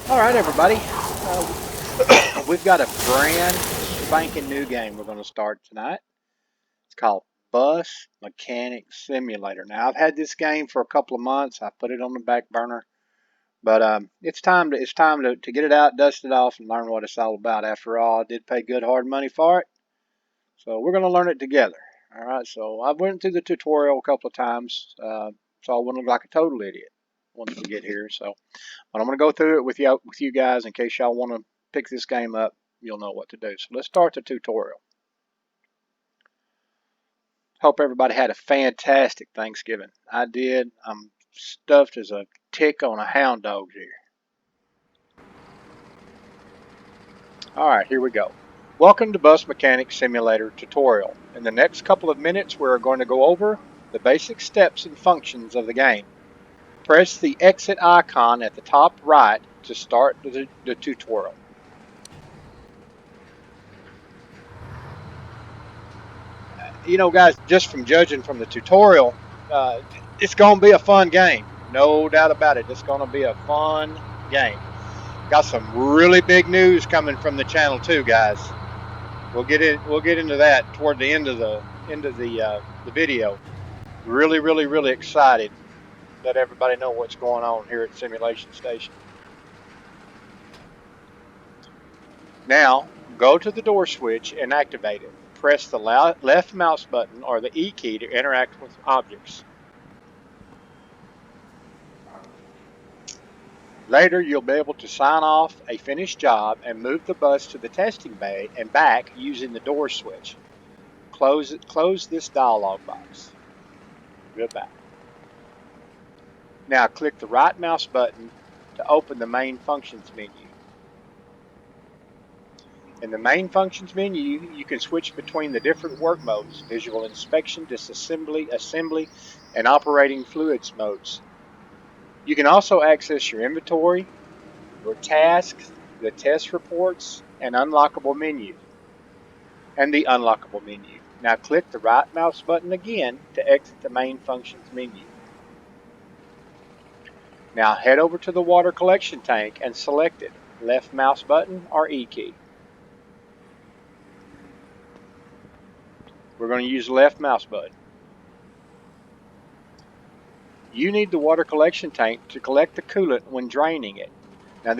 All right, everybody. We've got a brand spanking new game we're going to start tonight. It's called Bus Mechanic Simulator. Now, I've had this game for a couple of months. I put it on the back burner, but it's time to get it out, dust it off, and learn what it's all about. After all, I did pay good hard money for it, so we're going to learn it together. All right. So I went through the tutorial a couple of times, so I wouldn't look like a total idiot once we get here. So. But I'm going to go through it with you guys in case y'all want to pick this game up. You'll know what to do. So let's start the tutorial. Hope everybody had a fantastic Thanksgiving. I did. I'm stuffed as a tick on a hound dog here. Alright, here we go. Welcome to Bus Mechanic Simulator tutorial. In the next couple of minutes we're going to go over the basic steps and functions of the game. Press the exit icon at the top right to start the tutorial. You know, guys, just from judging from the tutorial, it's going to be a fun game. No doubt about it. It's going to be a fun game. Got some really big news coming from the channel too, guys. We'll get into that toward the end of the video. Really excited. Let everybody know what's going on here at Simulation Station. Now, go to the door switch and activate it. Press the left mouse button or the E key to interact with objects. Later, you'll be able to sign off a finished job and move the bus to the testing bay and back using the door switch. Close this dialog box. Goodbye. Now click the right mouse button to open the main functions menu. In the main functions menu, you can switch between the different work modes: visual inspection, disassembly, assembly, and operating fluids modes. You can also access your inventory, your tasks, the test reports, and unlockable menu. And the unlockable menu. Now click the right mouse button again to exit the main functions menu. Now head over to the water collection tank and select it. Left mouse button or E key. We're going to use the left mouse button. You need the water collection tank to collect the coolant when draining it. Now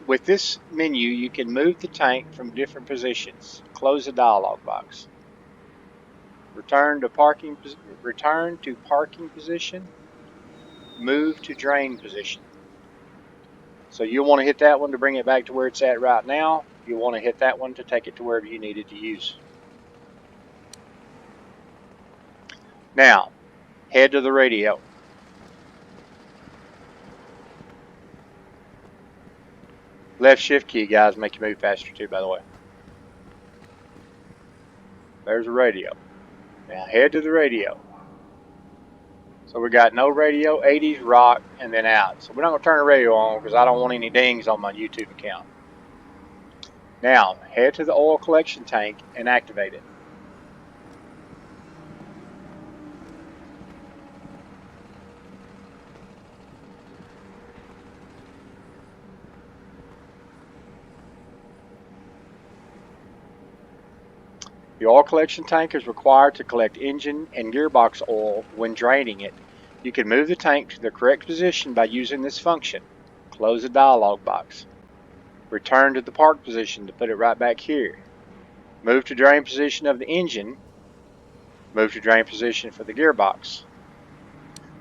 with this menu you can move the tank from different positions. Close the dialog box. Return to parking position. Move to drain position. So you'll want to hit that one to bring it back to where it's at right now. You'll want to hit that one to take it to wherever you need it to use. Now, head to the radio. Left shift key, guys, make you move faster too, by the way. There's the radio. Now head to the radio. So we got no radio, 80s, rock, and then out. So we're not going to turn the radio on because I don't want any dings on my YouTube account. Now, head to the oil collection tank and activate it. The oil collection tank is required to collect engine and gearbox oil when draining it. You can move the tank to the correct position by using this function. Close the dialog box. Return to the park position to put it right back here. Move to drain position of the engine. Move to drain position for the gearbox.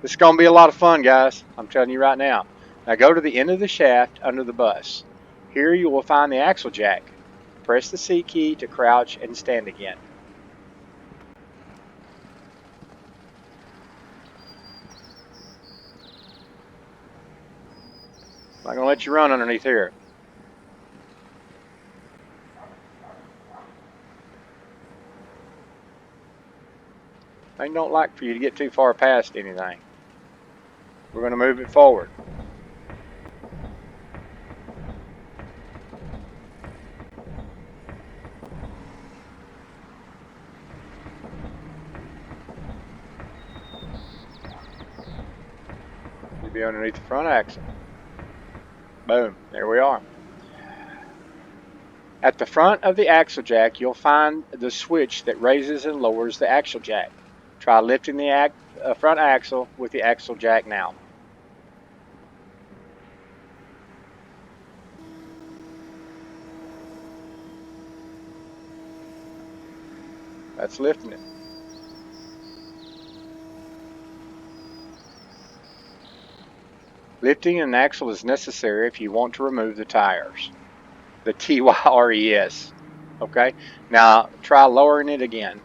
This is going to be a lot of fun, guys. I'm telling you right now. Now go to the end of the shaft under the bus. Here you will find the axle jack. Press the C key to crouch and stand again. I'm not going to let you run underneath here. I don't like for you to get too far past anything. We're going to move it forward. You'll be underneath the front axle. Boom, there we are. At the front of the axle jack, you'll find the switch that raises and lowers the axle jack. Try lifting the front axle with the axle jack now. That's lifting it. Lifting an axle is necessary if you want to remove the tires. The TYRES. Okay, now try lowering it again.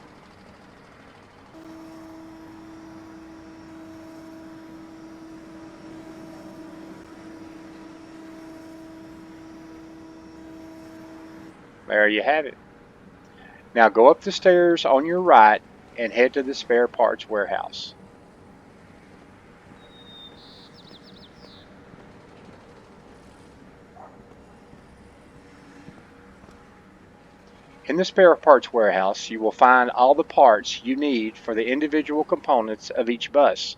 There you have it. Now go up the stairs on your right and head to the spare parts warehouse. In the spare parts warehouse, you will find all the parts you need for the individual components of each bus,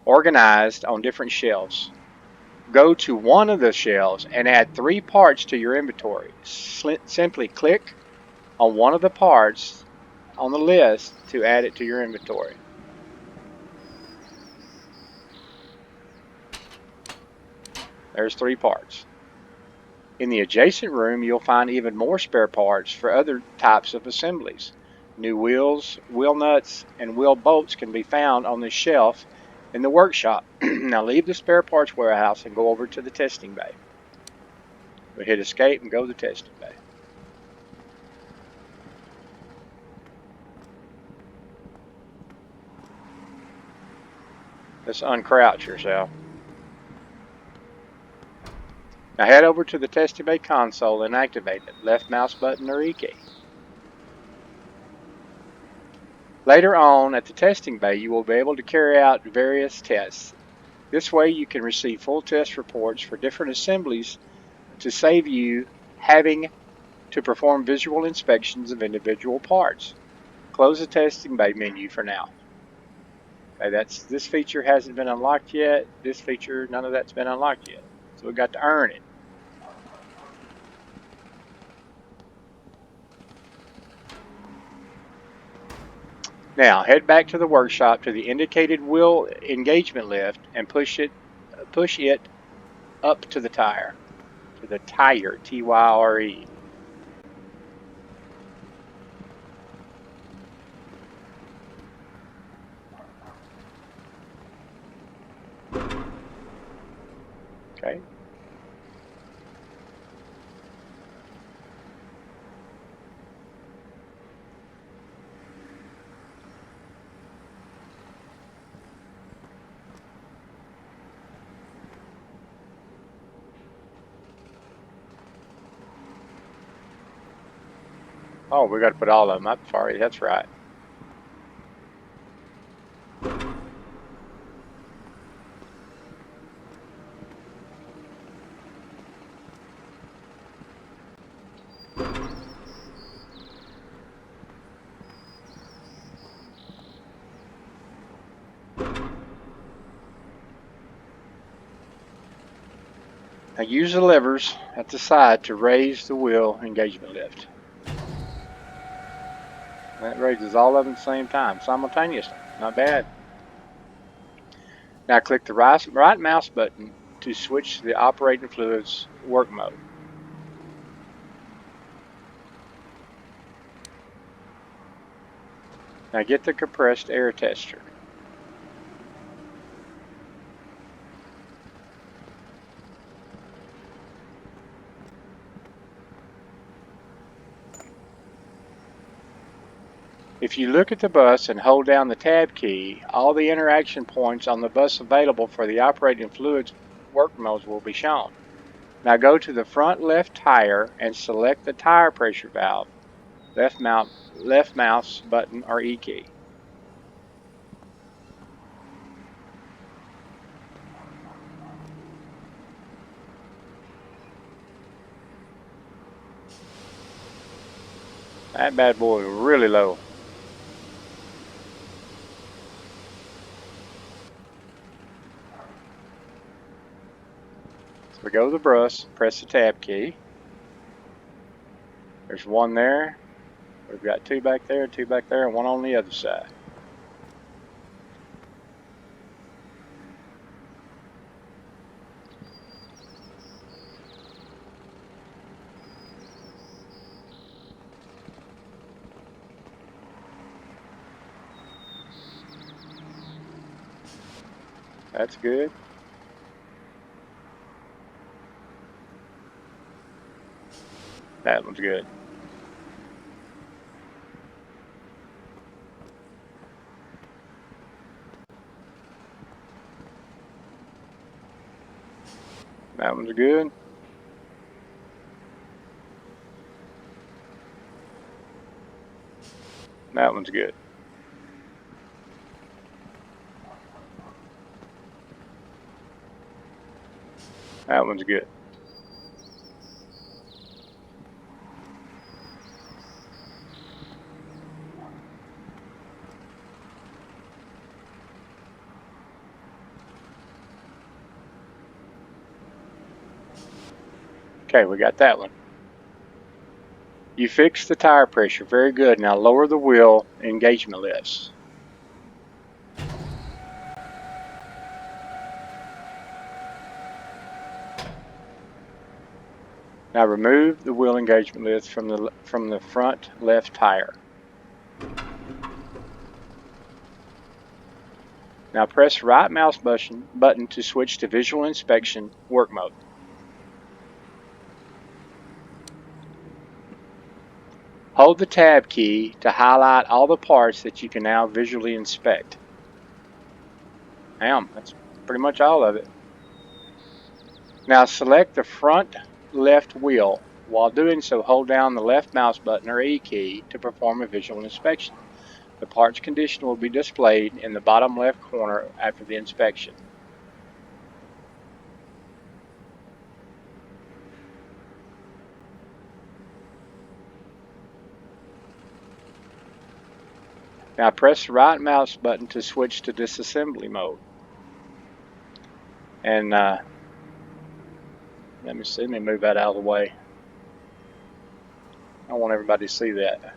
organized on different shelves. Go to one of the shelves and add 3 parts to your inventory. Simply click on one of the parts on the list to add it to your inventory. There's 3 parts. In the adjacent room, you'll find even more spare parts for other types of assemblies. New wheels, wheel nuts, and wheel bolts can be found on the shelf in the workshop. Now leave the spare parts warehouse and go over to the testing bay. We hit escape and go to the testing bay. Let's uncrouch yourself. Now head over to the testing bay console and activate it. Left mouse button or E key. Later on at the testing bay, you will be able to carry out various tests. This way you can receive full test reports for different assemblies to save you having to perform visual inspections of individual parts. Close the testing bay menu for now. Okay, this feature hasn't been unlocked yet. This feature, none of that's been unlocked yet. So we've got to earn it. Now head back to the workshop to the indicated wheel engagement lift and push it up to the tire. To the tire, T-Y-R-E. Okay. Oh, we got to put all of them up. Sorry, that's right. Now use the levers at the side to raise the wheel engagement lift. That raises all of them at the same time, simultaneously. Not bad. Now click the right mouse button to switch to the operating fluids work mode. Now get the compressed air tester. If you look at the bus and hold down the tab key, all the interaction points on the bus available for the operating fluids work modes will be shown. Now go to the front left tire and select the tire pressure valve, left mouse button or E key. That bad boy is really low. We go to the bus, press the tab key. There's one there. We've got two back there, and one on the other side. That's good. That one's good. That one's good. That one's good. That one's good. Okay, we got that one. You fixed the tire pressure. Very good. Now lower the wheel engagement lifts. Now remove the wheel engagement lifts from the front left tire. Now press right mouse button to switch to visual inspection work mode. Hold the tab key to highlight all the parts that you can now visually inspect. Damn, that's pretty much all of it. Now select the front left wheel. While doing so, hold down the left mouse button or E key to perform a visual inspection. The parts condition will be displayed in the bottom left corner after the inspection. Now press the right mouse button to switch to disassembly mode. And let me move that out of the way. I don't want everybody to see that.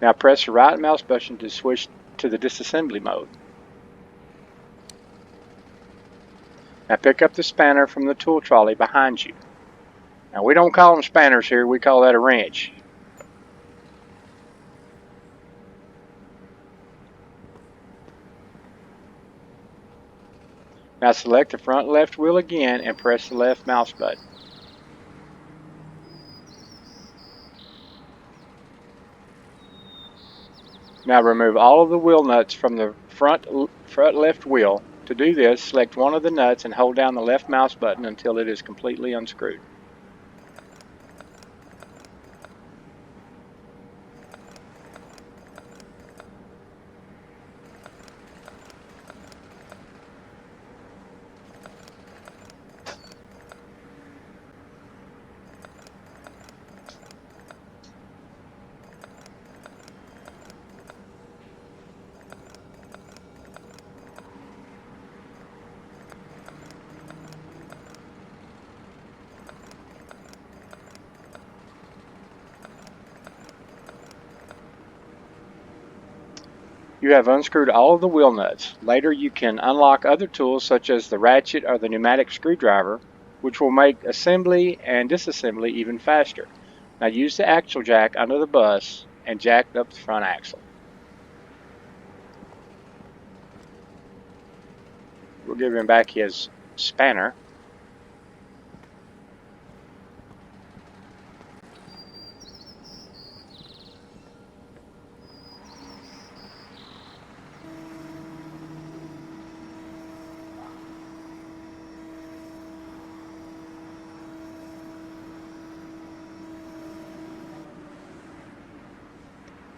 Now press the right mouse button to switch to the disassembly mode. Now pick up the spanner from the tool trolley behind you. Now we don't call them spanners here, we call that a wrench. Now select the front left wheel again and press the left mouse button. Now remove all of the wheel nuts from the front left wheel. To do this, select one of the nuts and hold down the left mouse button until it is completely unscrewed. You have unscrewed all of the wheel nuts. Later you can unlock other tools such as the ratchet or the pneumatic screwdriver, which will make assembly and disassembly even faster. Now use the axle jack under the bus and jack up the front axle. We'll give him back his spanner.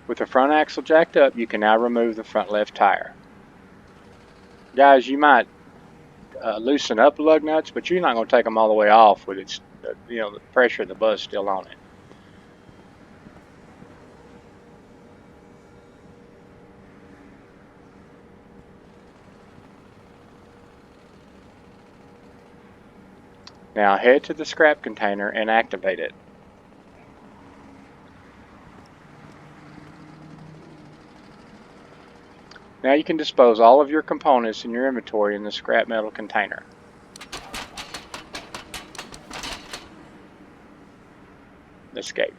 With the front axle jacked up, you can now remove the front left tire. Guys, you might loosen up the lug nuts, but you're not going to take them all the way off with its, the pressure of the bus still on it. Now head to the scrap container and activate it. Now you can dispose all of your components in your inventory in the scrap metal container. Escape.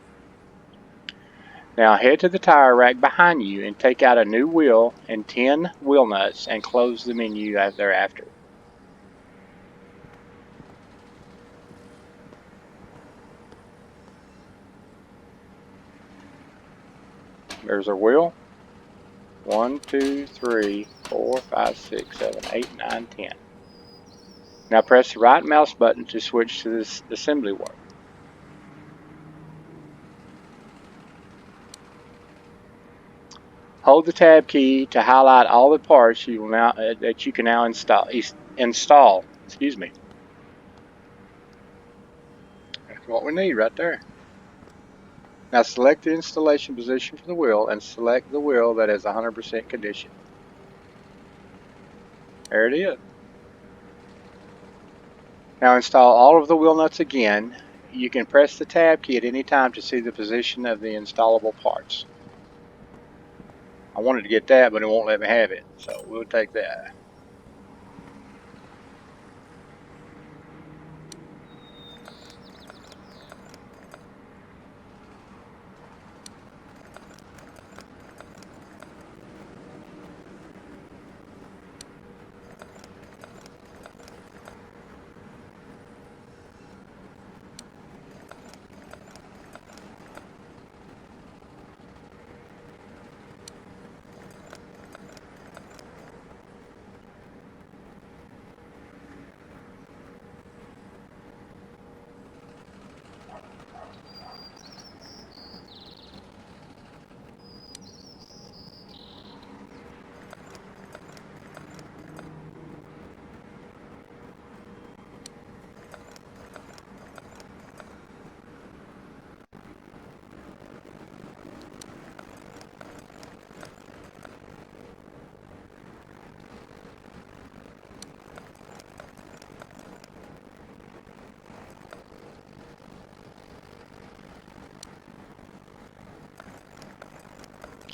Now head to the tire rack behind you and take out a new wheel and 10 wheel nuts and close the menu thereafter. There's our wheel. 1, 2, 3, 4, 5, 6, 7, 8, 9, 10. Now press the right mouse button to switch to this assembly work. Hold the tab key to highlight all the parts you will now that you can now install. Excuse me. That's what we need right there. Now select the installation position for the wheel and select the wheel that is 100% condition. There it is. Now install all of the wheel nuts again. You can press the tab key at any time to see the position of the installable parts. I wanted to get that, but it won't let me have it, so we'll take that.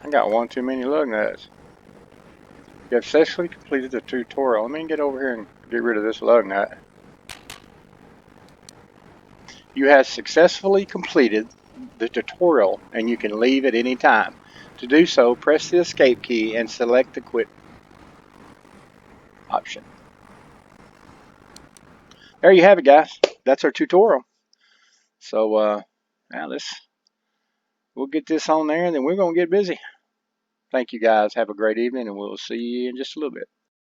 I got one too many lug nuts. You have successfully completed the tutorial. Let me get over here and get rid of this lug nut. You have successfully completed the tutorial and you can leave at any time. To do so, press the escape key and select the quit option. There you have it, guys. That's our tutorial. So now we'll get this on there and then we're gonna get busy. Thank you guys. Have a great evening and we'll see you in just a little bit.